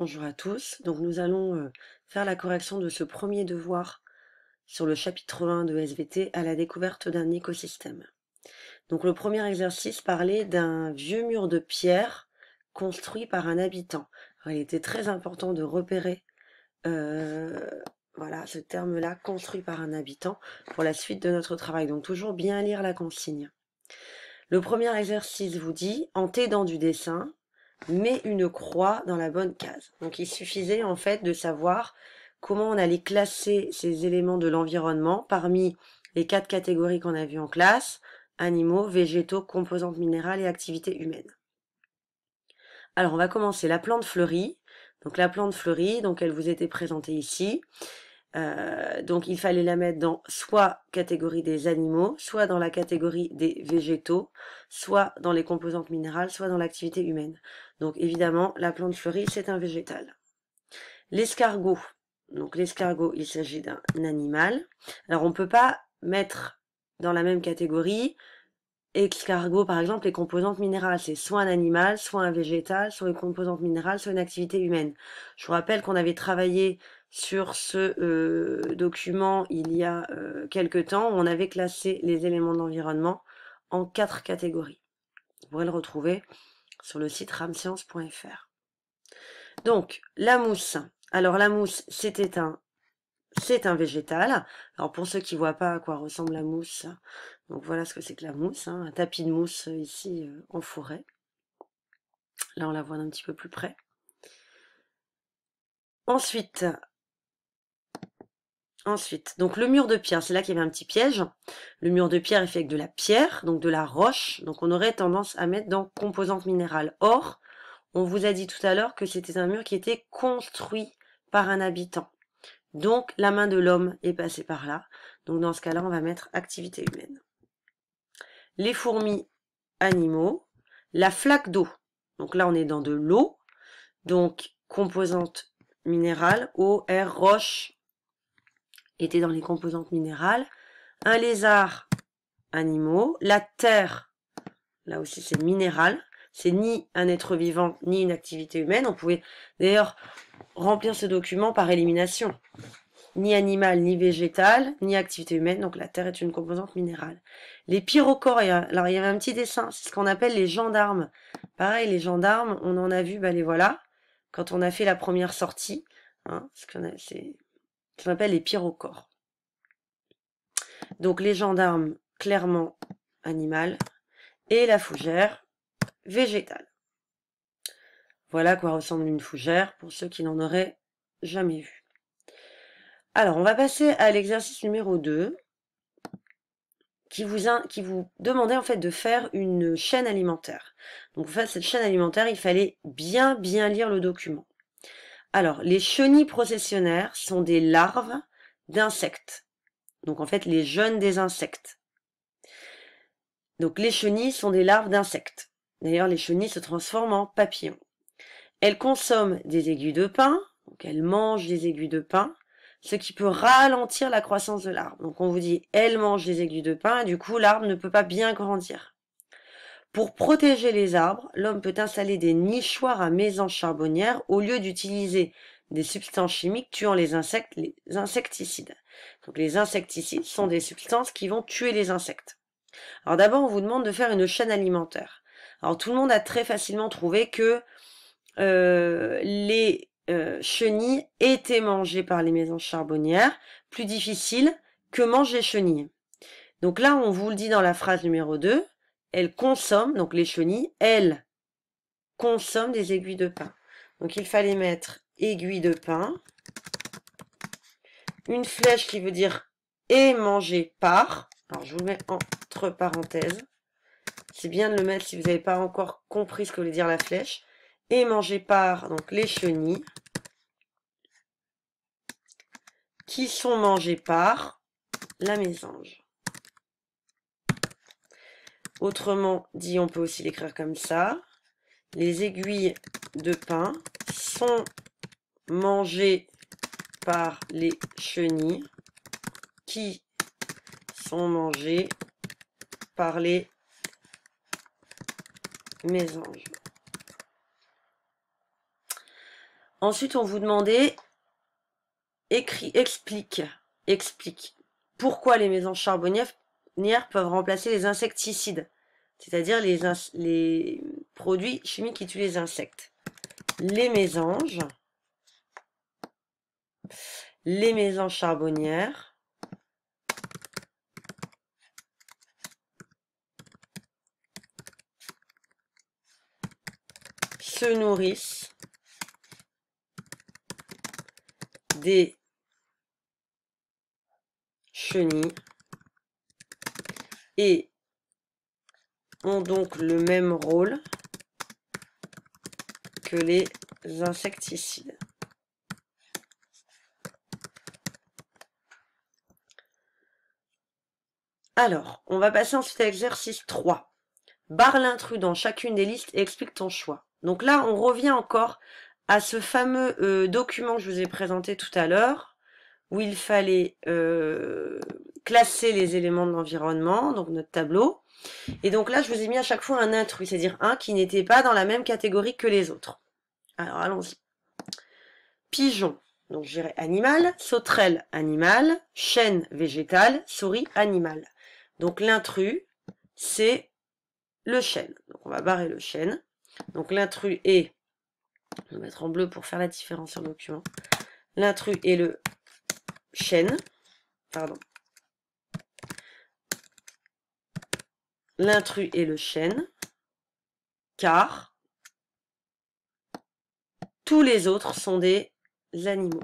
bonjour à tous. Donc nous allons faire la correction de ce premier devoir sur le chapitre 1 de SVT à la découverte d'un écosystème. Donc le premier exercice parlait d'un vieux mur de pierre construit par un habitant. Alors, il était très important de repérer voilà, ce terme-là, construit par un habitant, pour la suite de notre travail. Donc toujours bien lire la consigne. Le premier exercice vous dit, en t'aidant du dessin, mets une croix dans la bonne case. Donc il suffisait en fait de savoir comment on allait classer ces éléments de l'environnement parmi les 4 catégories qu'on a vues en classe: animaux, végétaux, composantes minérales et activités humaines. Alors on va commencer la plante fleurie. Donc la plante fleurie, donc elle vous était présentée ici. Donc il fallait la mettre dans soit catégorie des animaux, soit dans la catégorie des végétaux, soit dans les composantes minérales, soit dans l'activité humaine. Donc évidemment, la plante fleurie, c'est un végétal. L'escargot. Donc l'escargot, il s'agit d'un animal. Alors on ne peut pas mettre dans la même catégorie escargot, par exemple, les composantes minérales. C'est soit un animal, soit un végétal, soit une composante minérale, soit une activité humaine. Je vous rappelle qu'on avait travaillé sur ce document il y a quelque temps, où on avait classé les éléments de l'environnement en 4 catégories. Vous pourrez le retrouver sur le site ramscience.fr. Donc, la mousse. Alors, la mousse, c'est un végétal. Alors, pour ceux qui ne voient pas à quoi ressemble la mousse, donc voilà ce que c'est que la mousse, hein, un tapis de mousse ici en forêt. Là, on la voit d'un petit peu plus près. Ensuite, donc le mur de pierre, c'est là qu'il y avait un petit piège. Le mur de pierre est fait avec de la pierre, donc de la roche. Donc on aurait tendance à mettre dans composantes minérales. Or, on vous a dit tout à l'heure que c'était un mur qui était construit par un habitant. Donc la main de l'homme est passée par là. Donc dans ce cas-là, on va mettre activité humaine. Les fourmis, animaux. La flaque d'eau. Donc là, on est dans de l'eau. Donc composantes minérales, eau, air, roche, était dans les composantes minérales. Un lézard, animaux. La terre, là aussi c'est minéral. C'est ni un être vivant, ni une activité humaine. On pouvait d'ailleurs remplir ce document par élimination. Ni animal, ni végétal, ni activité humaine. Donc la terre est une composante minérale. Les pyrochores, alors il y avait un petit dessin, c'est ce qu'on appelle les gendarmes. Pareil, les gendarmes, on en a vu, ben les voilà, quand on a fait la première sortie. Hein, c'est ce qu'on appelle les pyrochores. Donc les gendarmes, clairement animal, et la fougère, végétale. Voilà à quoi ressemble une fougère, pour ceux qui n'en auraient jamais vu. Alors, on va passer à l'exercice numéro 2, qui vous demandait en fait de faire une chaîne alimentaire. Donc, pour faire cette chaîne alimentaire, il fallait bien lire le document. Alors, les chenilles processionnaires sont des larves d'insectes. Donc, en fait, les jeunes des insectes. Donc les chenilles sont des larves d'insectes. D'ailleurs, les chenilles se transforment en papillons. Elles consomment des aiguilles de pin, donc elles mangent des aiguilles de pin, ce qui peut ralentir la croissance de l'arbre. Donc on vous dit, elles mangent des aiguilles de pin, et du coup l'arbre ne peut pas bien grandir. Pour protéger les arbres, l'homme peut installer des nichoirs à mésanges charbonnières au lieu d'utiliser des substances chimiques tuant les insectes, les insecticides. Donc les insecticides sont des substances qui vont tuer les insectes. Alors d'abord, on vous demande de faire une chaîne alimentaire. Alors tout le monde a très facilement trouvé que les chenilles étaient mangées par les mésanges charbonnières, plus difficile que mangent les chenilles. Donc là, on vous le dit dans la phrase numéro 2, elles consomment, donc les chenilles, elles consomment des aiguilles de pin. Donc il fallait mettre aiguille de pin, une flèche qui veut dire est mangée par, alors je vous le mets entre parenthèses, c'est bien de le mettre si vous n'avez pas encore compris ce que voulait dire la flèche. Et mangé par donc les chenilles, qui sont mangées par la mésange. Autrement dit, on peut aussi l'écrire comme ça. Les aiguilles de pin sont mangées par les chenilles, qui sont mangées par les mésanges. Ensuite, on vous demandait, explique pourquoi les mésanges charbonnières peuvent remplacer les insecticides, c'est-à-dire les produits chimiques qui tuent les insectes. Les mésanges charbonnières se nourrissent des chenilles et ont donc le même rôle que les insecticides. Alors, on va passer ensuite à l'exercice 3. Barre l'intrus dans chacune des listes et explique ton choix. Donc là, on revient encore à ce fameux document que je vous ai présenté tout à l'heure, où il fallait classer les éléments de l'environnement, donc notre tableau. Et donc là, je vous ai mis à chaque fois un intrus, c'est-à-dire un qui n'était pas dans la même catégorie que les autres. Alors, allons-y. Pigeon, donc je dirais animal, sauterelle, animal, chêne, végétal, souris, animal. Donc l'intrus, c'est le chêne. Donc on va barrer le chêne. Donc l'intrus est, je vais mettre en bleu pour faire la différence sur le document. L'intrus est le chêne, pardon. L'intrus est le chêne, car tous les autres sont des animaux.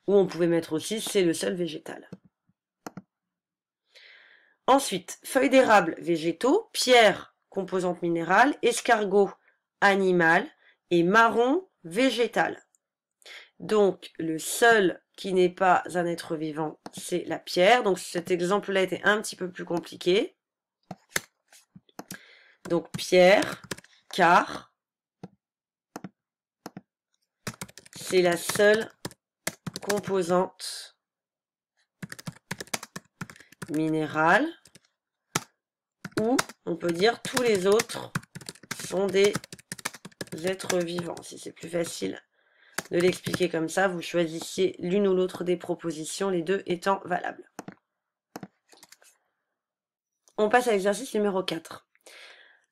Ou on pouvait mettre aussi, c'est le seul végétal. Ensuite, feuilles d'érable, végétaux, pierre, composante minérale, escargot, animal, et marron, végétal. Donc, le seul qui n'est pas un être vivant, c'est la pierre. Donc, cet exemple-là était un petit peu plus compliqué. Donc, pierre, car c'est la seule composante minérale, ou on peut dire tous les autres sont des êtres vivants. Si c'est plus facile de l'expliquer comme ça, vous choisissiez l'une ou l'autre des propositions, les deux étant valables. On passe à l'exercice numéro 4.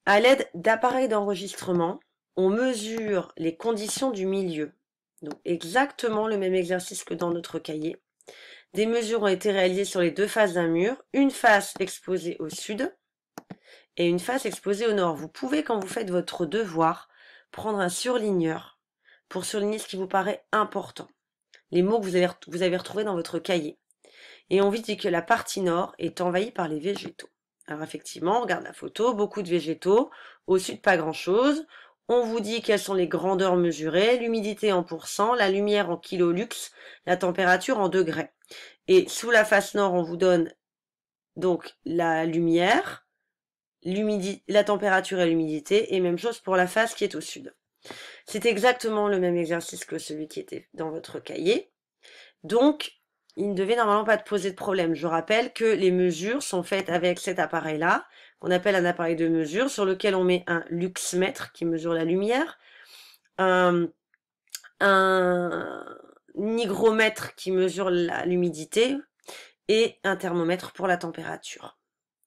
À l'aide d'appareils d'enregistrement, on mesure les conditions du milieu. Donc exactement le même exercice que dans notre cahier. Des mesures ont été réalisées sur les deux faces d'un mur, une face exposée au sud et une face exposée au nord. Vous pouvez, quand vous faites votre devoir, prendre un surligneur pour surligner ce qui vous paraît important, les mots que vous avez retrouvés dans votre cahier. Et on vous dit que la partie nord est envahie par les végétaux. Alors effectivement, on regarde la photo, beaucoup de végétaux, au sud pas grand-chose. On vous dit quelles sont les grandeurs mesurées, l'humidité en pourcent, la lumière en kilolux, la température en degrés. Et sous la face nord, on vous donne donc la lumière, la température et l'humidité, et même chose pour la face qui est au sud. C'est exactement le même exercice que celui qui était dans votre cahier. Donc, il ne devait normalement pas te poser de problème. Je rappelle que les mesures sont faites avec cet appareil-là, qu'on appelle un appareil de mesure, sur lequel on met un luxmètre qui mesure la lumière, un hygromètre qui mesure l'humidité et un thermomètre pour la température.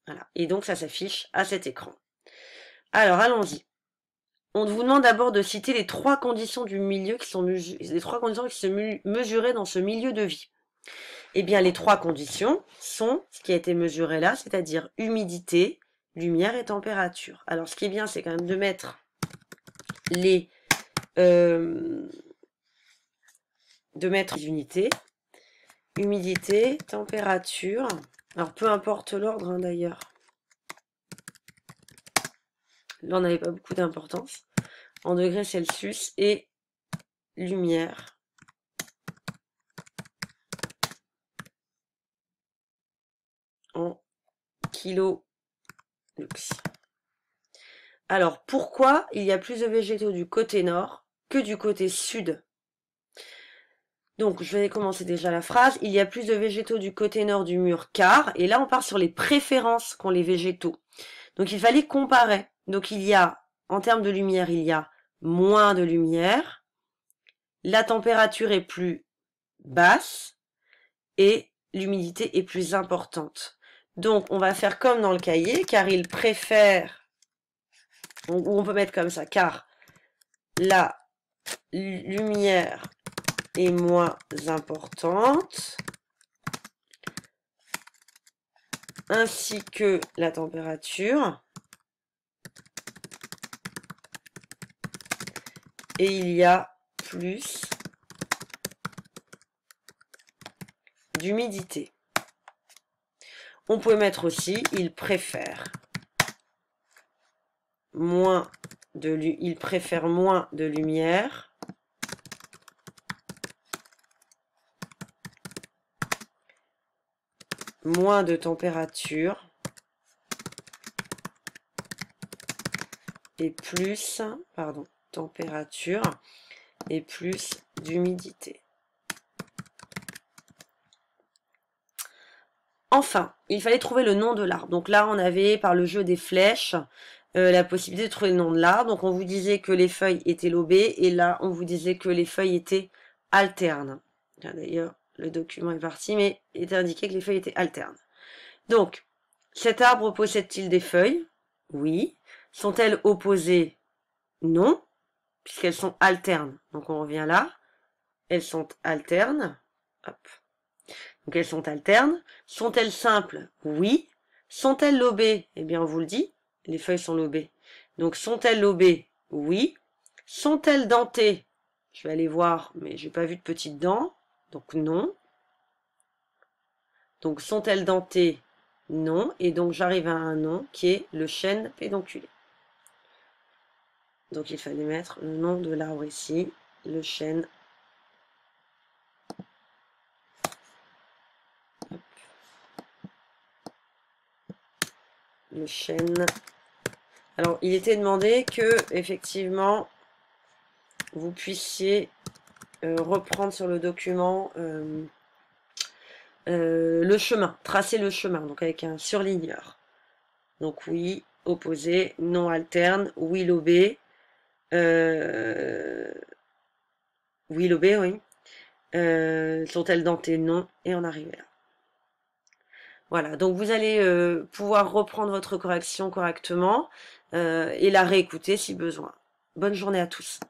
Voilà. Et donc, ça s'affiche à cet écran. Alors, allons-y. On vous demande d'abord de citer les trois conditions du milieu qui sont mesurées dans ce milieu de vie. Eh bien, les trois conditions sont ce qui a été mesuré là, c'est-à-dire humidité, lumière et température. Alors, ce qui est bien, c'est quand même de mettre les unités, humidité, température. Alors, peu importe l'ordre hein, d'ailleurs. Là, on n'avait pas beaucoup d'importance. En degrés Celsius et lumière. En kilolux. Alors, pourquoi il y a plus de végétaux du côté nord que du côté sud? Donc, je vais commencer déjà la phrase. Il y a plus de végétaux du côté nord du mur car, et là on part sur les préférences qu'ont les végétaux. Donc il fallait comparer. Donc il y a, en termes de lumière, il y a moins de lumière, la température est plus basse et l'humidité est plus importante. Donc on va faire comme dans le cahier, car il préfère, ou on peut mettre comme ça, car la lumière est moins importante, ainsi que la température, et il y a plus d'humidité. On peut mettre aussi, il préfère moins de lumière, moins de température et plus, température et plus d'humidité. Enfin, il fallait trouver le nom de l'arbre. Donc là, on avait, par le jeu des flèches, la possibilité de trouver le nom de l'arbre. Donc on vous disait que les feuilles étaient lobées, et là, on vous disait que les feuilles étaient alternes. D'ailleurs, le document est parti, mais il était indiqué que les feuilles étaient alternes. Donc, cet arbre possède-t-il des feuilles? Oui. Sont-elles opposées? Non, puisqu'elles sont alternes. Donc on revient là. Elles sont alternes. Hop. Donc elles sont alternes. Sont-elles simples? Oui. Sont-elles lobées? Eh bien on vous le dit, les feuilles sont lobées. Donc sont-elles lobées? Oui. Sont-elles dentées? Je vais aller voir, mais j'ai pas vu de petites dents. Donc non. Donc sont-elles dentées? Non. Et donc j'arrive à un nom qui est le chêne pédonculé. Donc il fallait mettre le nom de l'arbre ici, le chêne. Le chêne. Alors il était demandé que effectivement vous puissiez reprendre sur le document le chemin, tracer le chemin, donc avec un surligneur. Donc oui, opposé, non alterne, oui lobé, oui lobé, oui. Sont-elles dentées? Non, et on arrive là. Voilà, donc vous allez pouvoir reprendre votre correction correctement et la réécouter si besoin. Bonne journée à tous.